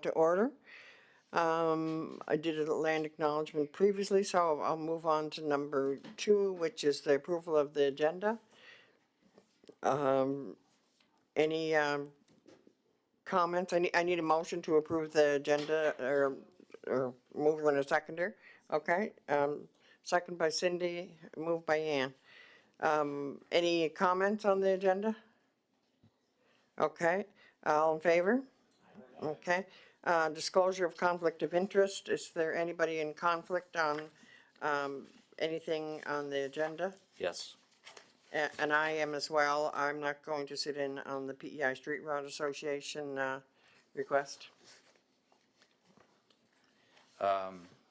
to order. I did a land acknowledgement previously, so I'll move on to number 2, which is the approval of the agenda. Any comments? I need a motion to approve the agenda, or mover and a seconder. Okay, second by Cindy, moved by Ann. Any comments on the agenda? Okay, all in favor? Okay. Disclosure of conflict of interest. Is there anybody in conflict on anything on the agenda? Yes. And I am as well. I'm not going to sit in on the PEI Street Route Association request.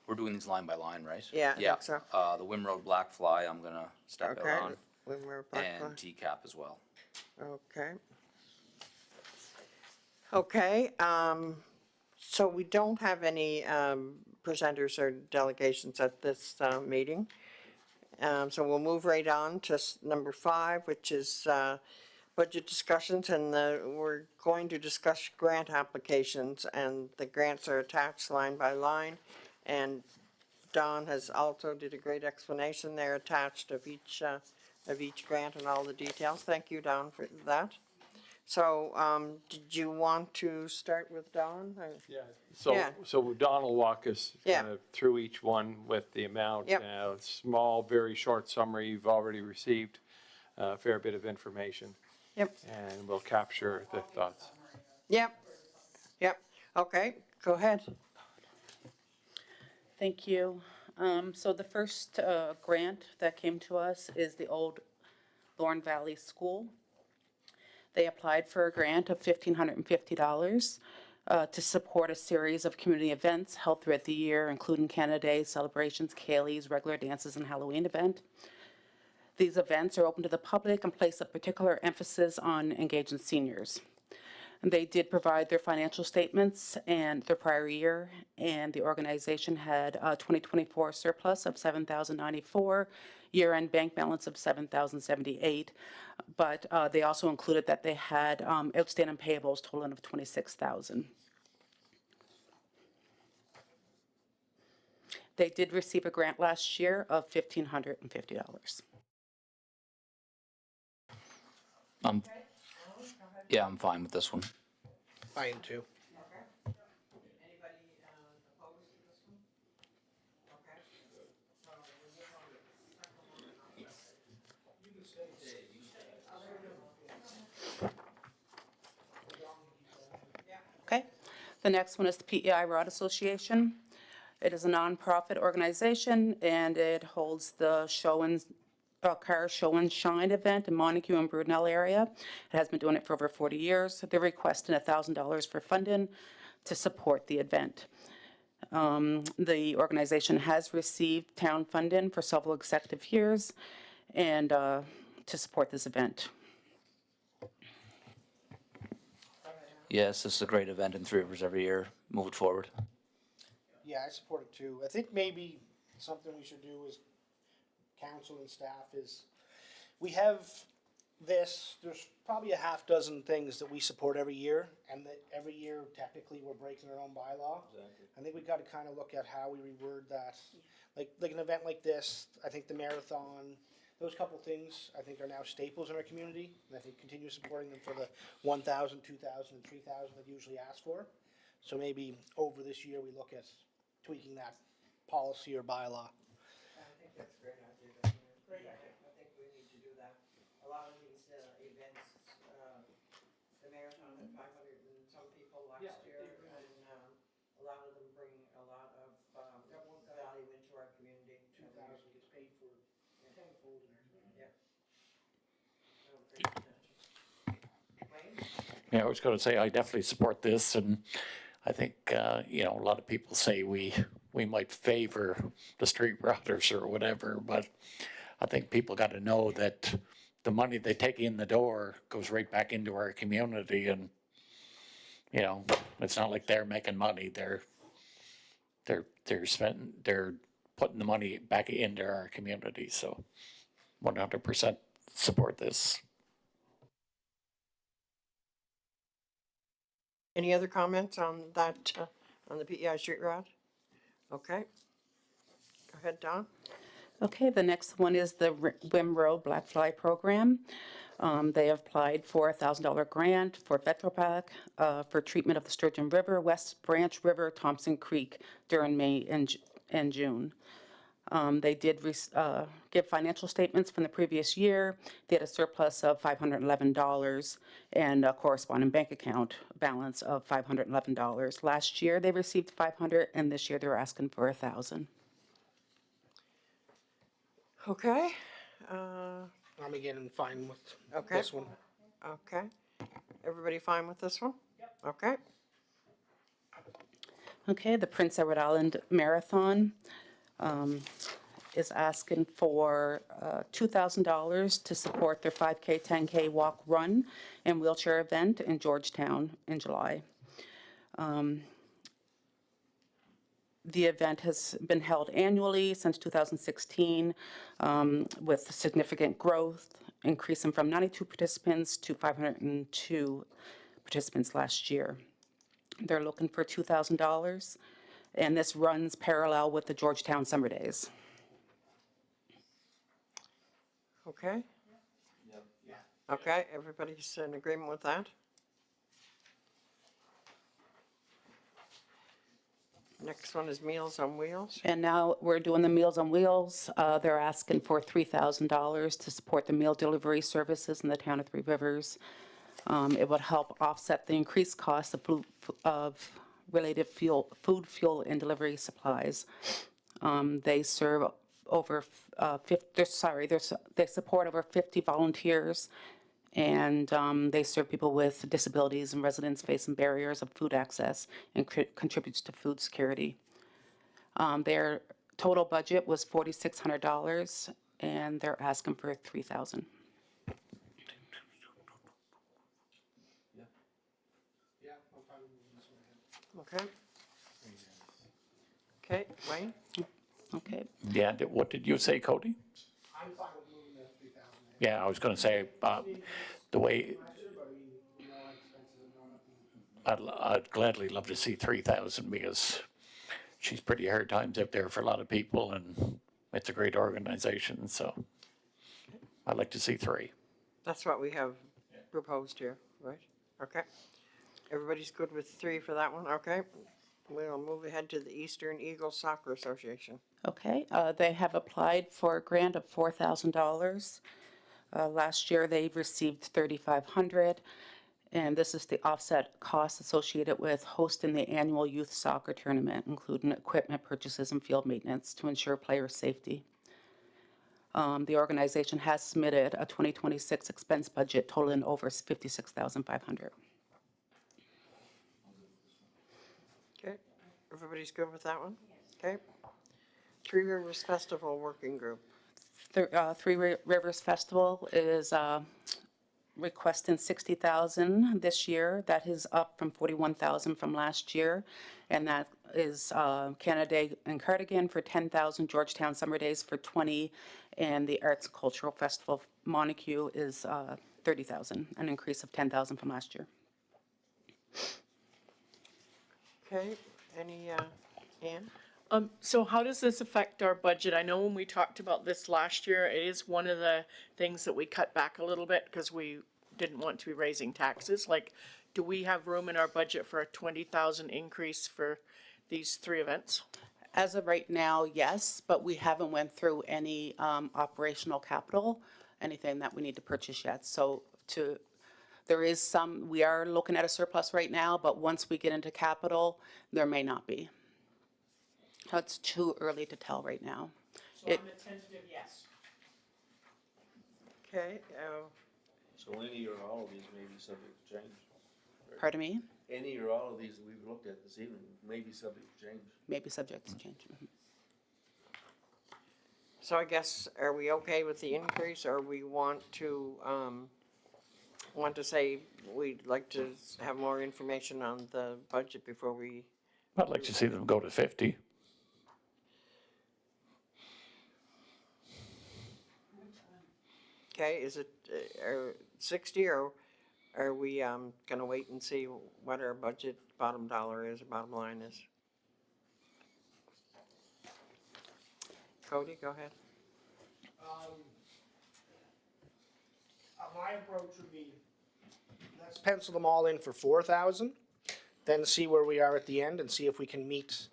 We're doing these line by line, right? Yeah, I think so. The Wim Road Black Fly, I'm gonna step Okay. out on, When we're back and on. TCAP as well. Okay. Okay, so we don't have any presenters or delegations at this meeting. So we'll move right on to number 5, which is budget discussions, and we're going to discuss grant applications, and the grants are attached line by line. And Don has also did a great explanation there attached of each grant and all the details. Thank you, Don, for that. So, did you want to start with Don? Yeah, Yeah. so Don will walk us Yeah. kind of through each one with the amount. Yep. Small, very short summary. You've already received a fair bit of information, Yep, and we'll capture the thoughts. yep, yep. Okay, go ahead. Thank you. So the first grant that came to us is the old Lorne Valley School. They applied for a grant of $1,550 to support a series of community events held throughout the year, including Canada Day, celebrations, Kayleys, regular dances, and Halloween event. These events are open to the public and place a particular emphasis on engaging seniors. And they did provide their financial statements and their prior year, and the organization had a 2024 surplus of $7,094, year-end bank balance of $7,078, but they also included that they had outstanding payables totaling of $26,000. They did receive a grant last year of $1,550. Yeah, I'm fine with this one. I am too. Okay. Anybody opposed to this one? Okay. So we move on to the second one. Okay. The next one is the PEI Road Association. It is a nonprofit organization, and it holds the car show and shine event in Montague and Brudenell area. It has been doing it for over 40 years. They're requesting $1,000 for funding to support the event. The organization has received town funding for several consecutive years and to support this event. Yes, this is a great event in Three Rivers every year. Move it forward. Yeah, I support it too. I think maybe something we should do as council and staff is, we have this, there's probably a half dozen things that we support every year, and that every year technically we're breaking our own bylaw. Exactly. I think we gotta kinda look at how we reword that. Like an event like this, I think the marathon, those couple things I think are now staples in our community, and I think continue supporting them for the 1,000, 2,000, and 3,000 that usually ask for. So maybe over this year we look at tweaking that policy or bylaw. I think that's a great idea. Great idea. I think we need to do that. A lot of these events, the marathon had 500 and some people last year, and a lot of them bring a lot of value into our community. 2,000 gets paid for tenfold in our community. Yeah. Oh, great suggestion. Wayne? Yeah, I was going to say I definitely support this, and I think a lot of people say we might favor the street routers or whatever, but I think people got to know that the money they take in the door goes right back into our community, and it's not like they're making money. They're putting the money back into our community. So 100% support this. Any other comments on that, on the PEI street route? Okay. Go ahead, Don. Okay, the next one is the WIMRO Black Fly Program. They have applied for a $1,000 grant for VetroPac for treatment of the Sturgeon River, West Branch River, Thompson Creek during May and June. They did give financial statements from the previous year. They had a surplus of $511 and a corresponding bank account balance of $511. Last year, they received $500, and this year they're asking for $1,000. Okay, I'm again fine with Okay. this one. okay. Everybody fine with this one? Okay, Okay, the Prince Edward Island Marathon is asking for $2,000 to support their 5K, 10K walk, run, and wheelchair event in Georgetown in July. The event has been held annually since 2016 with significant growth, increasing from 92 participants to 502 participants last year. They're looking for $2,000, and this runs parallel with the Georgetown Summer Days. okay. Okay, everybody's in agreement with that? Next one is Meals on Wheels. And now we're doing the Meals on Wheels. They're asking for $3,000 to support the meal delivery services in the town of Three Rivers. It would help offset the increased cost of related food, fuel, and delivery supplies. They serve over they support over 50 volunteers, and they serve people with disabilities and residents facing barriers of food access and contributes to food security. Their total budget was $4,600, and they're asking for $3,000. Yeah, I'm fine with this one. Okay. Okay, Wayne? Okay. Yeah, what did you say, Cody? I'm fine with moving that 3,000. Yeah, I was gonna say, the way, But I mean, you know, expenses have gone up. I'd gladly love to see 3,000 because she's pretty hard times out there for a lot of people and it's a great organization, so I'd like to see 3. That's what we have proposed here, right? Okay. Everybody's good with 3 for that one, okay? We'll move ahead to the Eastern Eagles Soccer Association. Okay, they have applied for a grant of $4,000. Last year, they received $3,500, and this is the offset costs associated with hosting the annual youth soccer tournament, including equipment purchases and field maintenance to ensure player safety. The organization has submitted a 2026 expense budget totaling over $56,500. Okay, everybody's good with that one? Okay. Three Rivers Festival Working Group. Three Rivers Festival is requesting $60,000 this year. That is up from $41,000 from last year. And that is Canada Day and Cardigan for $10,000, Georgetown Summer Days for $20,000, and the Arts and Cultural Festival Montague is $30,000, an increase of $10,000 from last year. Okay, any, Ann? So how does this affect our budget? I know when we talked about this last year, it is one of the things that we cut back a little bit because we didn't want to be raising taxes. Like, do we have room in our budget for a 20,000 increase for these 3 events? As of right now, yes, but we haven't went through any operational capital, anything that we need to purchase yet. So there is some, we are looking at a surplus right now, but once we get into capital, there may not be. So it's too early to tell right now. So I'm a tentative yes. Okay, So any or all of these may be subject to change. Pardon me? Any or all of these that we've looked at this evening may be subject to change. Maybe subject to change. Mhm. so I guess, are we okay with the increase, or we want to say we'd like to have more information on the budget before we, I'd like to see them go to 50. okay, is it 60 or are we, gonna wait and see what our budget bottom dollar is, bottom line is? Cody, go ahead. My approach would be, let's pencil them all in for 4,000, then see where we are at the end and see if we can meet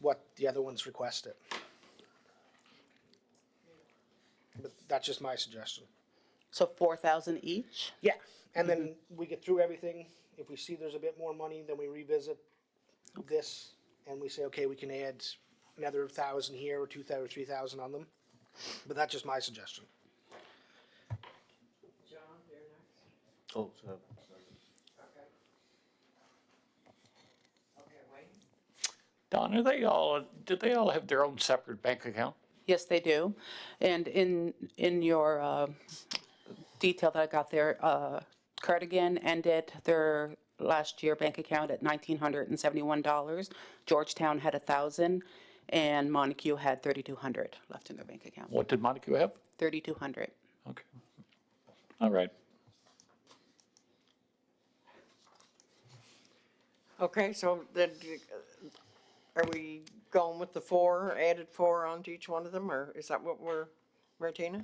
what the other ones requested. But that's just my suggestion. So 4,000 each? Yeah, and then we get through everything. If we see there's a bit more money, then we revisit this and we say, okay, we can add another 1,000 here or 2,000 or 3,000 on them. But that's just my suggestion. John, you're next. Oh, sorry. Okay. Okay, Wayne? Don, do they all have their own separate bank account? Yes, they do. And in your detail that I got there, Cardigan ended their last year bank account at $1,971. Georgetown had 1,000, and Montague had 3,200 left in their bank account. What did Montague have? 3,200. Okay. All right. Okay, so then, are we going with the four, added four onto each one of them, or is that what we're, Martina?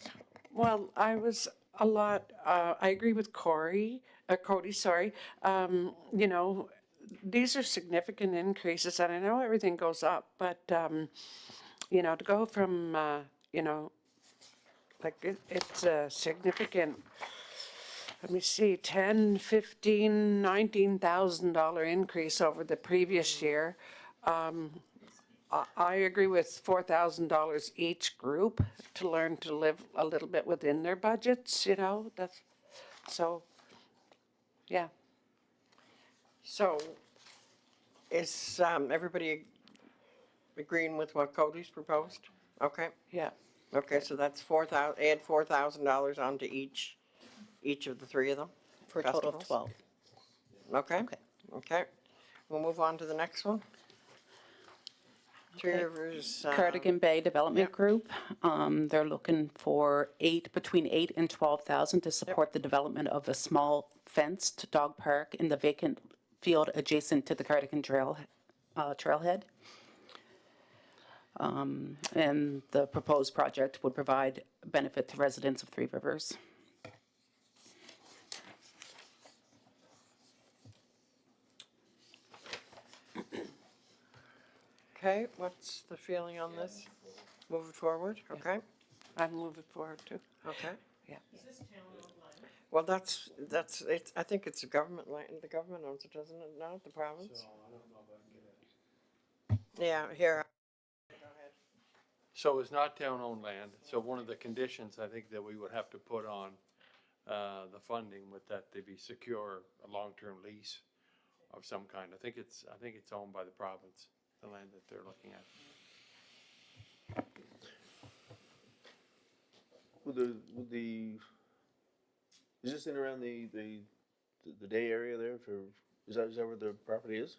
Well, I was a lot, I agree with Cody, sorry. You know, these are significant increases, and I know everything goes up, but, you know, to go from, you know, like it's a significant, let me see, $10,000, $15,000, $19,000 increase over the previous year. I agree with $4,000 each group to learn to live a little bit within their budgets, you know, that's, so, yeah. So, is, everybody agreeing with what Cody's proposed? Okay, Yeah, okay, so that's add $4,000 onto each of the three of them? For a total of festivals? 12. Okay, Okay. okay. We'll move on to the next one. Three Rivers. Cardigan Bay Development Yep. Group, they're looking for between 8 and 12,000 to support the development of a small fenced dog park in the vacant field adjacent to the Cardigan Trailhead. And the proposed project would provide benefit to residents of Three Rivers. Okay, what's the feeling on this? Moving forward, okay, I'm moving forward too. okay. Yeah. Well, it's, I think it's a government land, the government owns it, doesn't it, not the province? Yeah, here. So it's not town-owned land, so one of the conditions I think that we would have to put on the funding with that they be secure, a long-term lease of some kind. I think it's owned by the province, the land that they're looking at. Is this in around the day area there is that where the property is?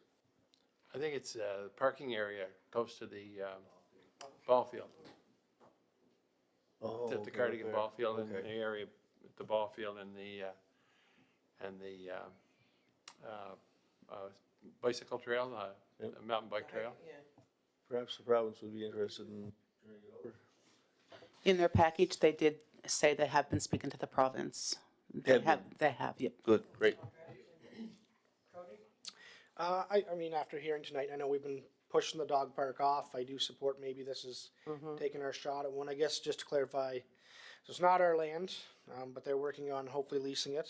I think it's a parking area close to the ball field, Oh, at the okay, Cardigan okay, ball field, in the okay. area, at the ball field and the bicycle trail, Yep. mountain bike trail. Perhaps the province would be interested in turning it over. In their package, they did say they have been speaking to the province. They Have have, been. they have, yep. Good, great. I mean, after hearing tonight, I know we've been pushing the dog park off. I do support maybe this is taking our shot at one. I guess just to clarify, so it's not our land, but they're working on hopefully leasing it.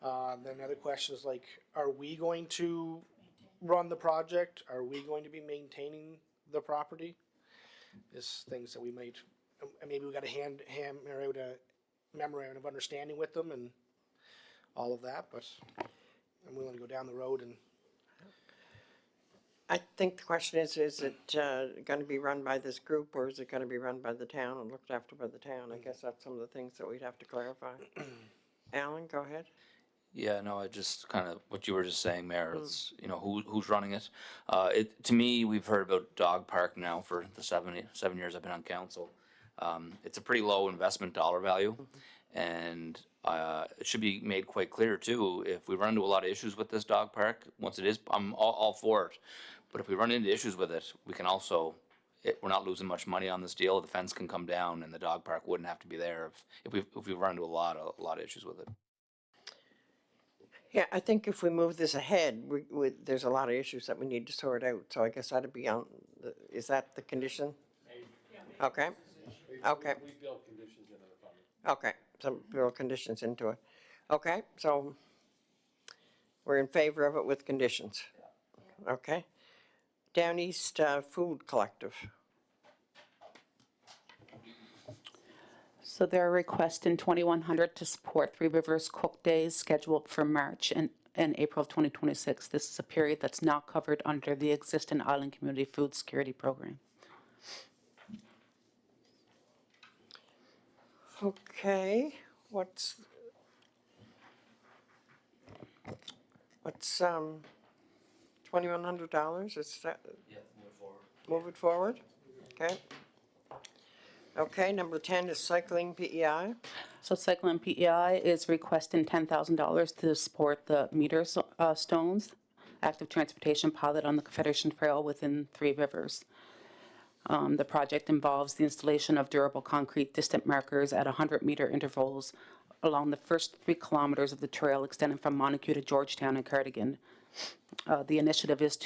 Then the other question is like, are we going to run the project? Are we going to be maintaining the property? Is things that we might, and maybe we got to hammer out a memorandum of understanding with them and all of that, but I'm willing to go down the road and I think the question is it gonna be run by this group, or is it gonna be run by the town and looked after by the town? I guess that's some of the things that we'd have to clarify. Alan, go ahead. Yeah, no, I just kind of, what you were just saying, Mayor, it's, you know, who's running it? To me, we've heard about dog park now for the 7 years I've been on council. It's a pretty low investment dollar value. And It should be made quite clear too, if we run into a lot of issues with this dog park, once it is, I'm all for it. But if we run into issues with it, we can also, we're not losing much money on this deal, the fence can come down and the dog park wouldn't have to be there if we run into a lot of issues with it. Yeah, I think if we move this ahead, there's a lot of issues that we need to sort out, so I guess that'd be on, is that the condition? Okay, okay. We build conditions into the funding. Okay, some real conditions into it. Okay, so we're in favor of it with conditions. Okay. Down East Food Collective. So they're requesting 2,100 to support Three Rivers Cook Days scheduled for March and April of 2026. This is a period that's not covered under the existing Island Community Food Security Program. Okay, what's $2,100? Is that? Yeah, move forward. Move it forward? Okay. Okay, number 10 is cycling PEI. So Cycling PEI is requesting $10,000 to support the meter stones, active transportation pilot on the Confederation Trail within Three Rivers. The project involves the installation of durable concrete distant markers at 100-meter intervals along the first 3 kilometers of the trail extending from Montague to Georgetown and Cardigan. The initiative is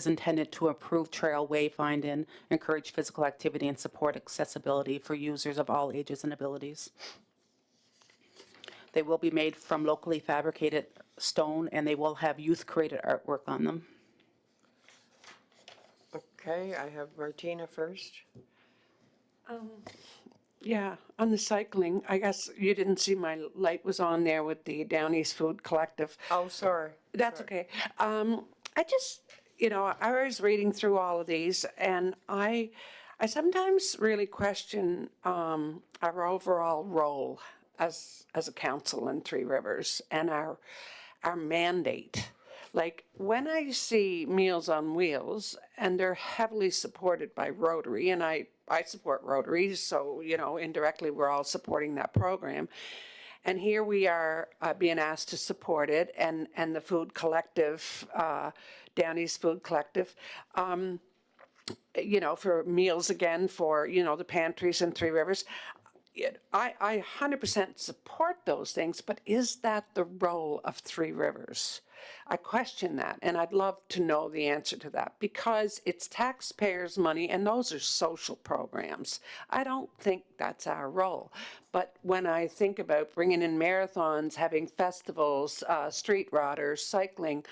intended to improve trail wayfinding, encourage physical activity, and support accessibility for users of all ages and abilities. They will be made from locally fabricated stone, and they will have youth-created artwork on them. Okay, I have Martina first. Yeah, on the cycling, I guess you didn't see my light was on there with the Down East Food Collective. Oh, sorry. That's okay. I just, I was reading through all of these, and I sometimes really question our overall role as a council in Three Rivers and our mandate. Like, when I see Meals on Wheels, and they're heavily supported by Rotary, and I support Rotary, so, indirectly we're all supporting that program. And here we are being asked to support it, and the Food Collective, Down East Food Collective, for meals again for, the pantries in Three Rivers. I 100% support those things, but is that the role of Three Rivers? I question that, and I'd love to know the answer to that, because it's taxpayers' money, and those are social programs. I don't think that's our role. But when I think about bringing in marathons, having festivals, street routers, cycling,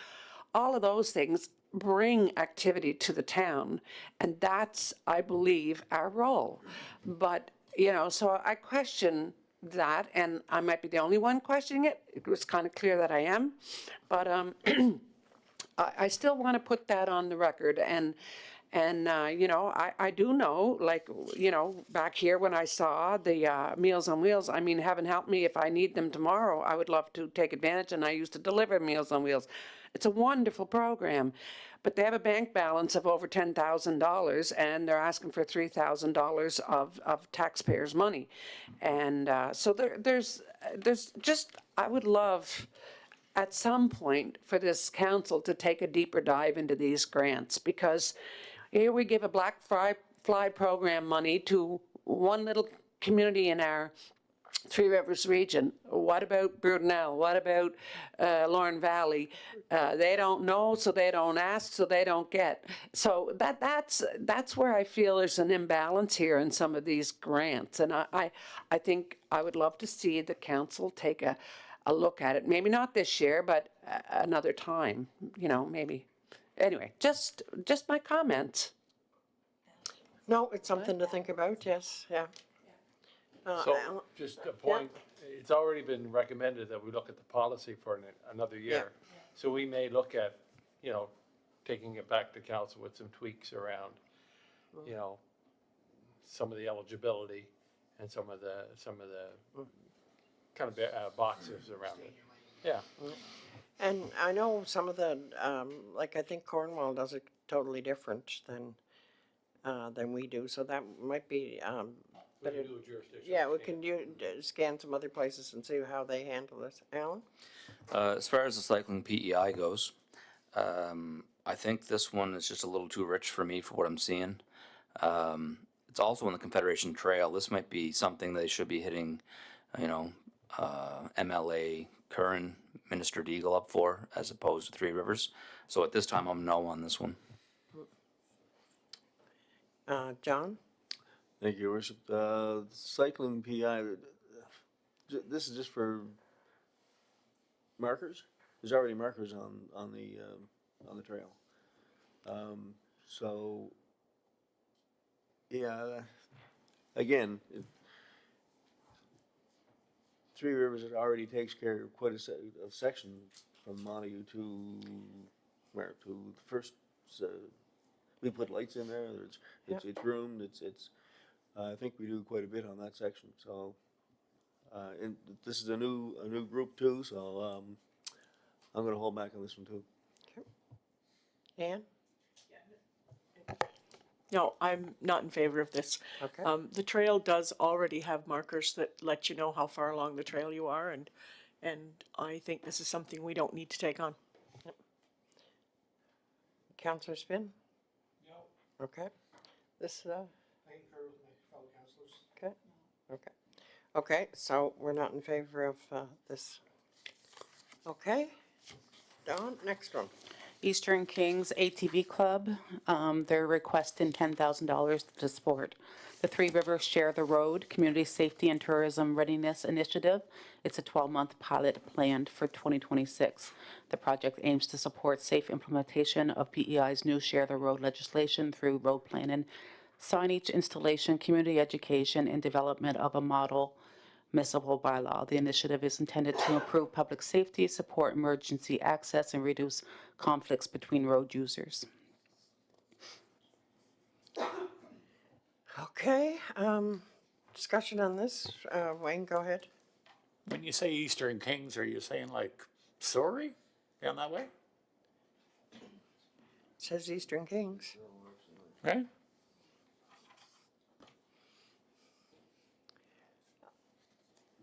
all of those things bring activity to the town, and that's, I believe, our role. But so I question that, and I might be the only one questioning it. It was kind of clear that I am, but I still want to put that on the record. And I do know, back here when I saw the Meals on Wheels, heaven help me, if I need them tomorrow, I would love to take advantage, and I used to deliver Meals on Wheels. It's a wonderful program, but they have a bank balance of over $10,000, and they're asking for $3,000 of taxpayers' money. And so there's just, I would love at some point for this council to take a deeper dive into these grants, because here we give a Black Fly program money to one little community in our Three Rivers region. What about Brudenell? What about Lorne Valley? They don't know, so they don't ask, so they don't get. So that's where I feel there's an imbalance here in some of these grants. And I think I would love to see the council take a look at it. Maybe not this year, but another time, maybe. Anyway, just my comments. No, it's something to think about, yes, yeah. So, just a point, it's already been recommended that we look at the policy for another year. So we may look at, taking it back to council with some tweaks around, some of the eligibility and some of the kind of boxes around it. Yeah. And I know some of the, I think Cornwall does it totally different than we do, so that might be We can do a jurisdiction. Yeah, we can scan some other places and see how they handle this. Alan? As far as the cycling PEI goes, I think this one is just a little too rich for me for what I'm seeing. It's also on the Confederation Trail. This might be something they should be hitting, MLA Curran, Minister Deagle up for, as opposed to Three Rivers. So at this time, I'm no on this one. John? Thank you, Your Worship. Cycling PI, this is just for markers? There's already markers on the trail. So, yeah, again, Three Rivers it already takes care of quite a section from Montague to where, to the first, we put lights in there, it's groomed, I think we do quite a bit on that section, so, and this is a new group too, so, I'm gonna hold back on this one too. Ann? No, I'm not in favor of this. Okay. The trail does already have markers that let you know how far along the trail you are, and I think this is something we don't need to take on. Counselor Spin? No. Okay. This, I concur with my fellow councillors. okay, okay. Okay, so we're not in favor of, this. Okay. Don, next one. Eastern Kings ATV Club, they're requesting $10,000 to support the Three Rivers Share the Road Community Safety and Tourism Readiness Initiative. It's a 12-month pilot planned for 2026. The project aims to support safe implementation of PEI's new Share the Road legislation through road planning, signage installation, community education, and development of a model municipal bylaw. The initiative is intended to improve public safety, support emergency access, and reduce conflicts between road users. Okay, discussion on this. Wayne, go ahead. When you say Eastern Kings, are you saying like Surrey down that way? Says Eastern Kings. Right?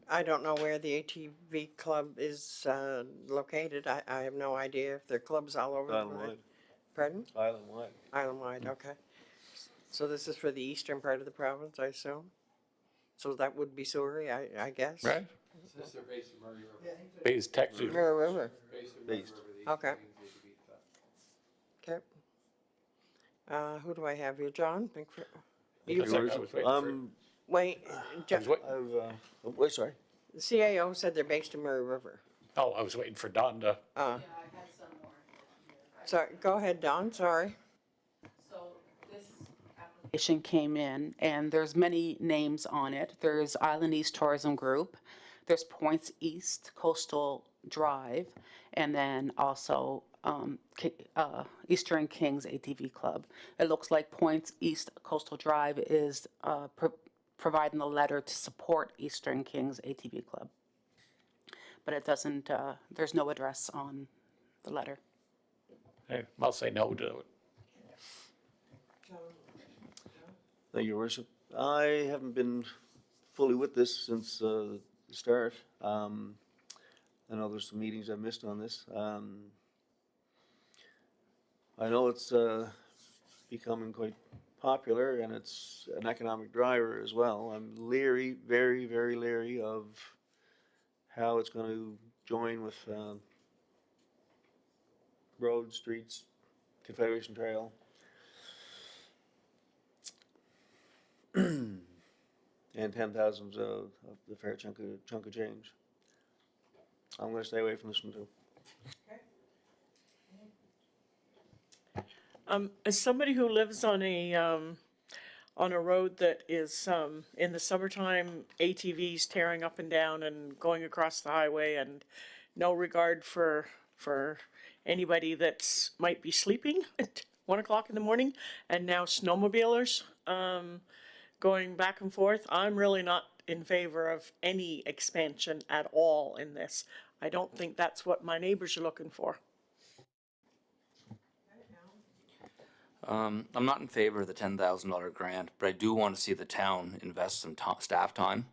I don't know where the ATV club is, located. I have no idea if there are clubs all over the Island place. wide, Pardon? island wide. Island-wide, okay. So this is for the eastern part of the province, I assume? So that would be Surrey, I guess? Right? Since they're based in Murray River. Bay's technically, Mirror River, Based in Murray Based. River, the Okay. Eastern Kings ATV Club. okay. Who do I have here, John? I was waiting for- Wait, I was wait- Wait, sorry. the CAO said they're based in Murray River. oh, I was waiting for Don to, Sorry, go ahead, Don, sorry. So this application came in, and there's many names on it. There's Island East Tourism Group, there's Points East Coastal Drive, and then also Eastern Kings ATV Club. It looks like Points East Coastal Drive is providing the letter to support Eastern Kings ATV Club. But it doesn't, there's no address on the letter. I'll say no to it. Thank you, Your Worship. I haven't been fully with this since the start. I know there's some meetings I missed on this. I know it's becoming quite popular and it's an economic driver as well. I'm leery, very, very leery of how it's going to join with roads, streets, Confederation Trail. And 10,000 of the fair chunk of change. I'm gonna stay away from this one too. As somebody who lives on a road that is, in the summertime, ATVs tearing up and down and going across the highway and no regard for anybody that's might be sleeping at 1 o'clock in the morning, and now snowmobilers, going back and forth, I'm really not in favor of any expansion at all in this. I don't think that's what my neighbors are looking for. I'm not in favor of the $10,000 grant, but I do want to see the town invest some staff time.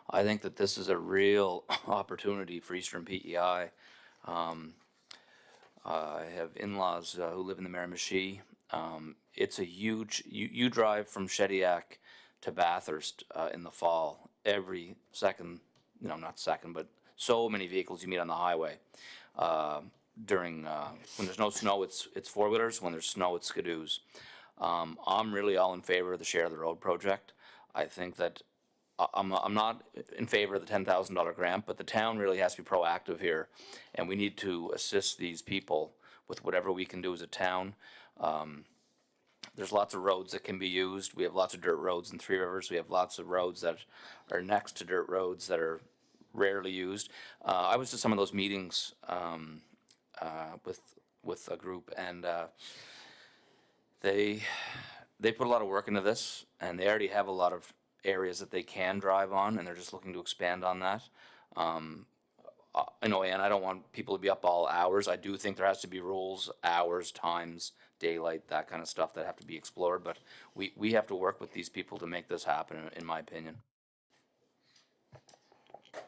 I think that this is a real opportunity for Eastern PEI. I have in-laws who live in the Miramichi. It's a huge, you drive from Shediac to Bathurst in the fall, every second, not second, but so many vehicles you meet on the highway. During, when there's no snow, it's four-wheelers, when there's snow, it's skidoos. I'm really all in favor of the Share the Road project. I think that, I'm not in favor of the $10,000 grant, but the town really has to be proactive here. And we need to assist these people with whatever we can do as a town. There's lots of roads that can be used. We have lots of dirt roads in Three Rivers. We have lots of roads that are next to dirt roads that are rarely used. I was to some of those meetings with a group, and they put a lot of work into this, and they already have a lot of areas that they can drive on, and they're just looking to expand on that. And I don't want people to be up all hours. I do think there has to be rules, hours, times, daylight, that kind of stuff that have to be explored, but we have to work with these people to make this happen, in my opinion.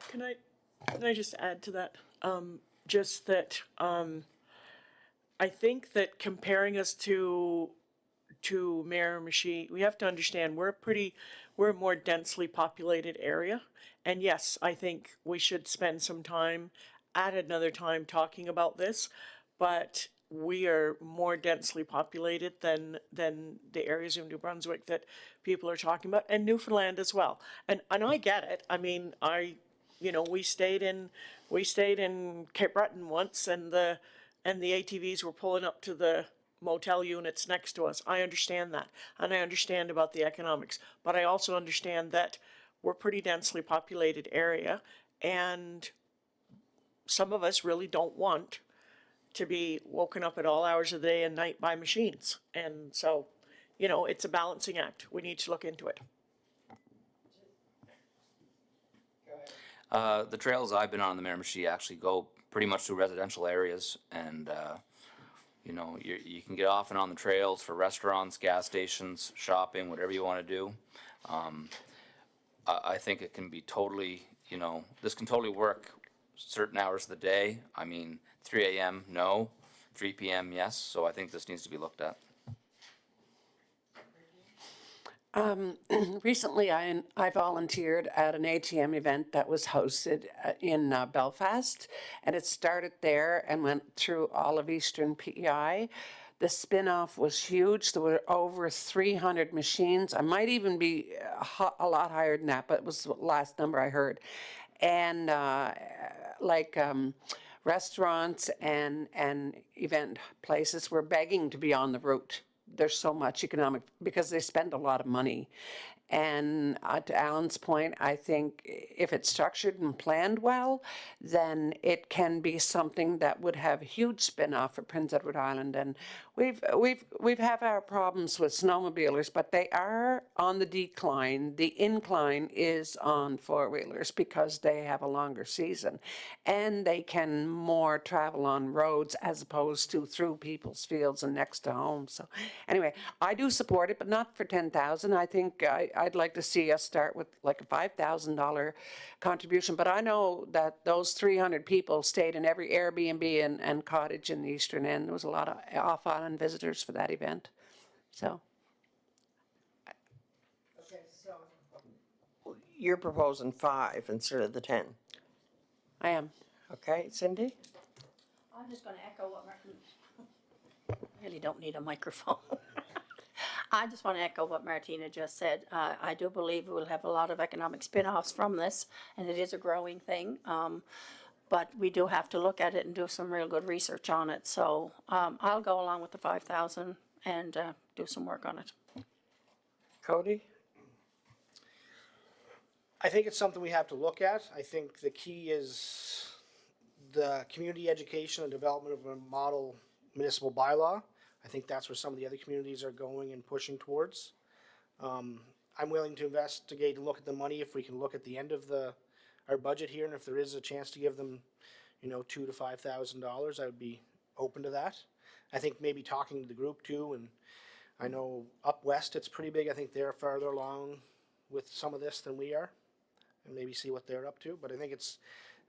Can I just add to that? Just that, I think that comparing us to Miramichi, we have to understand we're a more densely populated area. And yes, I think we should spend some time at another time talking about this, but we are more densely populated than the areas of New Brunswick that people are talking about, and Newfoundland as well. And I get it. I mean, we stayed in Cape Breton once, and the ATVs were pulling up to the motel units next to us. I understand that, and I understand about the economics, but I also understand that we're a pretty densely populated area, and some of us really don't want to be woken up at all hours of the day and night by machines. And so, it's a balancing act. We need to look into it. The trails I've been on in the Miramichi actually go pretty much through residential areas, and you can get off and on the trails for restaurants, gas stations, shopping, whatever you want to do. I think it can be totally, this can totally work certain hours of the day. I mean, 3 a.m., no. 3 p.m., yes. So I think this needs to be looked at. Recently, I volunteered at an ATM event that was hosted in Belfast, and it started there and went through all of Eastern PEI. The spin-off was huge. There were over 300 machines. I might even be a lot higher than that, but it was the last number I heard. And restaurants and event places were begging to be on the route. There's so much economic, because they spend a lot of money. And to Alan's point, I think if it's structured and planned well, then it can be something that would have a huge spin-off for Prince Edward Island. And we've have our problems with snowmobilers, but they are on the decline. The incline is on four-wheelers because they have a longer season, and they can more travel on roads as opposed to through people's fields and next to home. So anyway, I do support it, but not for 10,000. I think I'd like to see us start with like a $5,000 contribution, but I know that those 300 people stayed in every Airbnb and cottage in the Eastern End. There was a lot of off-island visitors for that event, so. Okay, so you're proposing 5 instead of the 10. I am. Okay, Cindy? I'm just gonna echo what really don't need a microphone. I just want to echo what Martina just said. I do believe we'll have a lot of economic spin-offs from this, and it is a growing thing. But we do have to look at it and do some real good research on it. So I'll go along with the 5,000 and do some work on it. Cody? I think it's something we have to look at. I think the key is the community education and development of a model municipal bylaw. I think that's where some of the other communities are going and pushing towards. I'm willing to investigate and look at the money if we can look at the end of our budget here, and if there is a chance to give them, $2,000 to $5,000, I would be open to that. I think maybe talking to the group too, and I know up west it's pretty big. I think they're farther along with some of this than we are, and maybe see what they're up to. But I think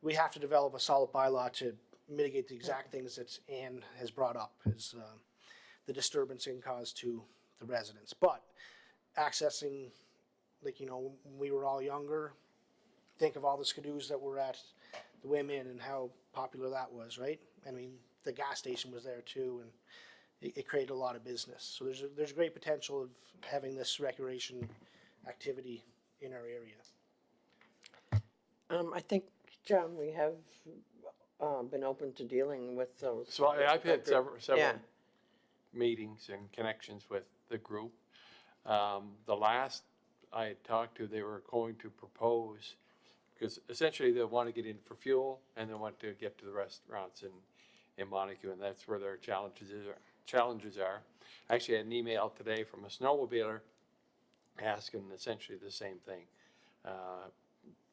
we have to develop a solid bylaw to mitigate the exact things that Ann has brought up, is the disturbance it can cause to the residents. But accessing, like, you know, when we were all younger, think of all the skidoos that were at the Women and how popular that was, right? I mean, the gas station was there too, and it created a lot of business. So there's great potential of having this recreation activity in our area. I think, John, we have been open to dealing with those. So I've had several Yeah. meetings and connections with the group. The last I had talked to, they were going to propose, because essentially they want to get in for fuel and they want to get to the restaurants in Montague, and that's where their challenges are. I actually had an email today from a snowmobiler asking essentially the same thing,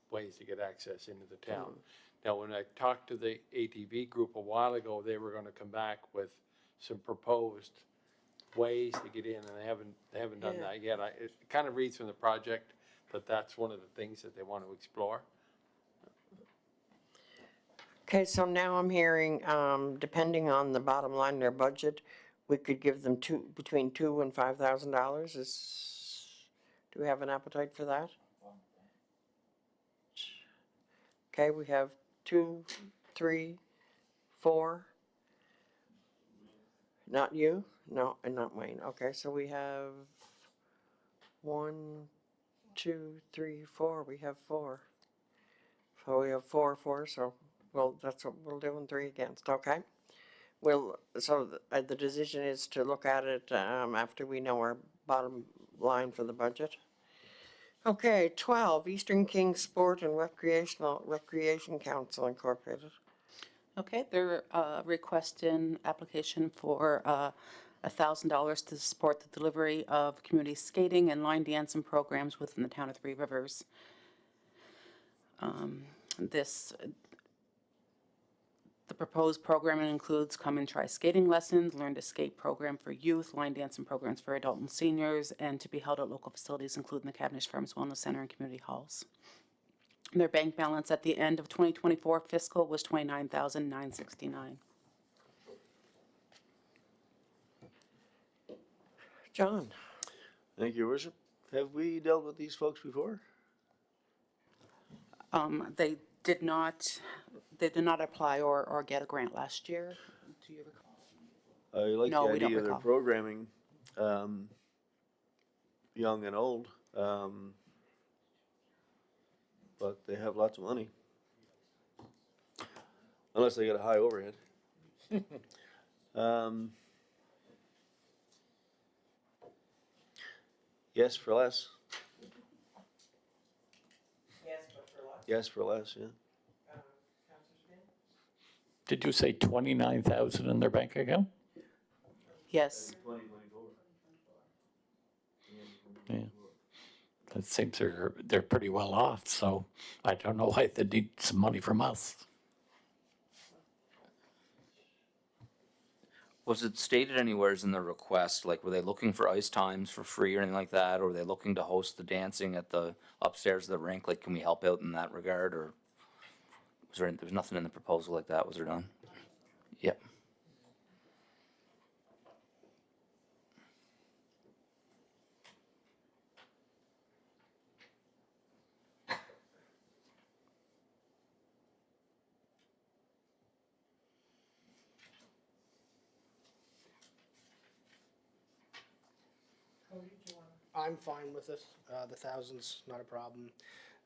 ways to get access into the town. Now, when I talked to the ATV group a while ago, they were gonna come back with some proposed ways to get in, and they haven't done Yeah. that yet. It kind of reads from the project that that's one of the things that they want to explore. Okay, so now I'm hearing, depending on the bottom line of their budget, we could give them between $2,000 and $5,000. Do we have an appetite for that? Okay, we have 2, 3, 4. Not you? No, and not Wayne. Okay, so we have 1, 2, 3, 4. We have 4. So we have 4, so, well, that's what we'll do in 3 against, okay? So the decision is to look at it after we know our bottom line for the budget. Okay, 12, Eastern Kings Sport and Recreation Council Incorporated. Okay, they're requesting application for $1,000 to support the delivery of community skating and line dancing programs within the town of Three Rivers. The proposed programming includes come and try skating lessons, learn to skate program for youth, line dancing programs for adult and seniors, and to be held at local facilities including the Cavendish Farms Wellness Center and community halls. Their bank balance at the end of 2024 fiscal was $29,969. John? Thank you, Your Worship. Have we dealt with these folks before? They did not apply or get a grant last year. Do you recall? I like No, the we don't idea of their recall. programming, young and old, but they have lots of money. Unless they get a high overhead. Yes, for less. Yes, but for less. Yes, for less, yeah. Did you say 29,000 in their bank account? Yes. Yeah. It seems they're pretty well off, so I don't know why they need some money from us. Was it stated anywheres in the request, like, were they looking for ice times for free or anything like that? Or were they looking to host the dancing at the upstairs of the rink? Like, can we help out in that regard, or there was nothing in the proposal like that, was there none? Yep. I'm fine with it. The thousand's not a problem.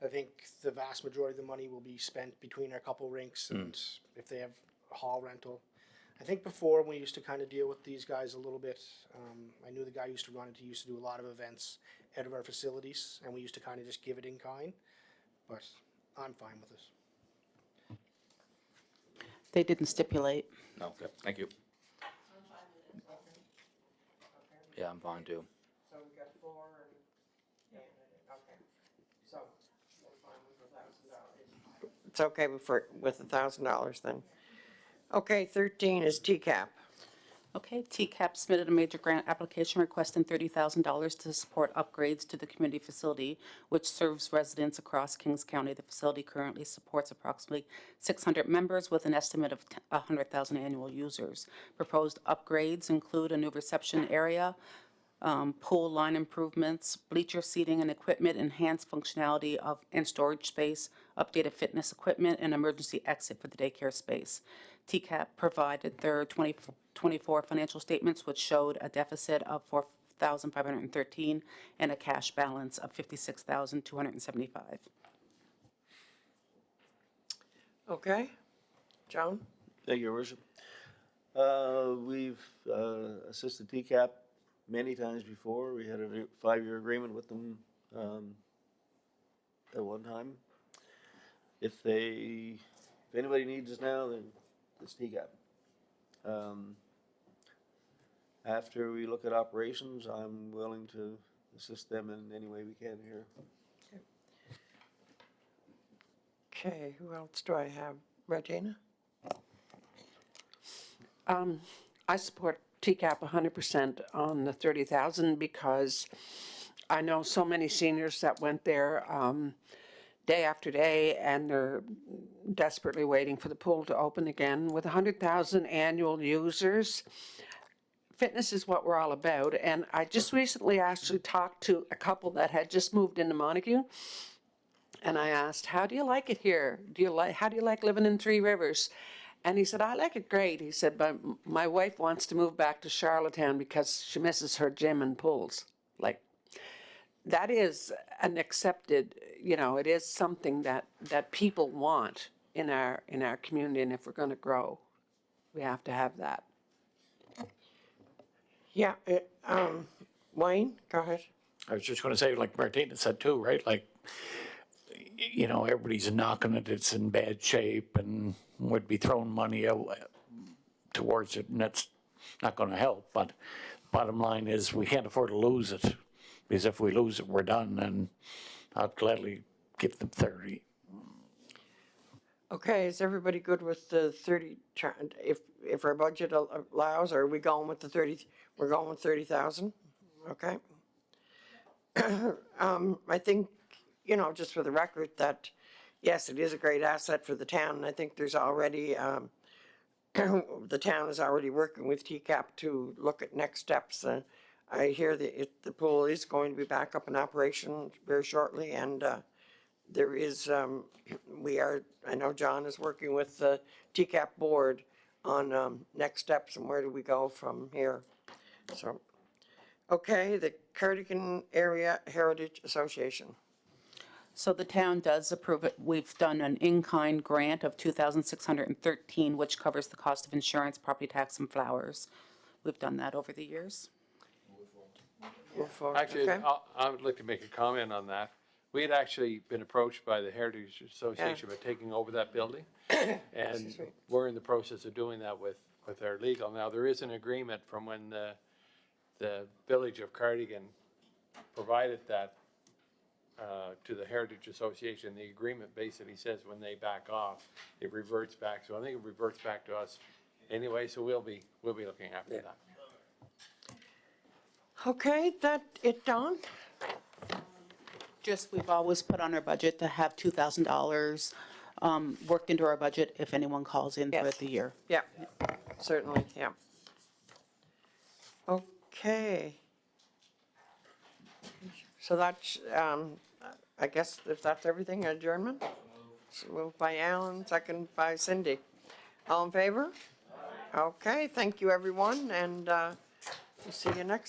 I think the vast majority of the money will be spent between our couple rinks and if they have hall rental. I think before we used to kind of deal with these guys a little bit. I knew the guy who used to run it. He used to do a lot of events out of our facilities, and we used to kind of just give it in kind. But I'm fine with this. They didn't stipulate. No, okay, thank you. Yeah, I'm fine too. So we got 4 and, okay, so we're fine with $1,000. It's okay with $1,000 then. Okay, 13 is TCAP. Okay, TCAP submitted a major grant application requesting $30,000 to support upgrades to the community facility, which serves residents across Kings County. The facility currently supports approximately 600 members with an estimate of 100,000 annual users. Proposed upgrades include a new reception area, pool line improvements, bleacher seating and equipment, enhanced functionality and storage space, updated fitness equipment, and emergency exit for the daycare space. TCAP provided their 2024 financial statements, which showed a deficit of $4,513 and a cash balance of $56,275. Okay, Joan? Thank you, Your Worship. We've assisted TCAP many times before. We had a 5-year agreement with them at one time. If anybody needs us now, then it's TCAP. After we look at operations, I'm willing to assist them in any way we can here. Okay, who else do I have? Regina? I support TCAP 100% on the 30,000 because I know so many seniors that went there day after day, and they're desperately waiting for the pool to open again. With 100,000 annual users, fitness is what we're all about. And I just recently actually talked to a couple that had just moved into Montague, and I asked, how do you like it here? How do you like living in Three Rivers? And he said, I like it great. He said, but my wife wants to move back to Charlottetown because she misses her gym and pools. Like, that is an accepted, it is something that people want in our community. And if we're going to grow, we have to have that. Yeah, Wayne, go ahead. I was just gonna say, like Martina said too, right, like, everybody's knocking it, it's in bad shape and would be throwing money towards it, and that's not gonna help, but bottom line is, we can't afford to lose it, because if we lose it, we're done, and I'll gladly give them 30. Okay, is everybody good with the 30, if our budget allows, or are we going with the 30, we're going with 30,000? Okay. I think, just for the record, that, yes, it is a great asset for the town, and I think there's already, the town is already working with TCAP to look at next steps. I hear that the pool is going to be back up in operation very shortly, and there is, I know John is working with the TCAP board on next steps and where do we go from here. So, okay, the Cardigan Area Heritage Association. So the town does approve it. We've done an in-kind grant of $2,613, which covers the cost of insurance, property tax, and flowers. We've done that over the years. Move forward. Actually, Okay. I would like to make a comment on that. We had actually been approached by the Heritage Association about taking over that building. And we're in the process of doing that with our legal. Now, there is an agreement from when the village of Cardigan provided that to the Heritage Association. The agreement basically says when they back off, it reverts back. So I think it reverts back to us anyway, so we'll be looking after that. Okay, that it, Dawn? Just, we've always put on our budget to have $2,000 worked into our budget if anyone calls in throughout Yes. the year. Yeah, certainly, yeah. Okay. So that's, I guess if that's everything, adjournment? So moved by Alan, second by Cindy. All in favor? Okay, thank you, everyone, and we'll see you next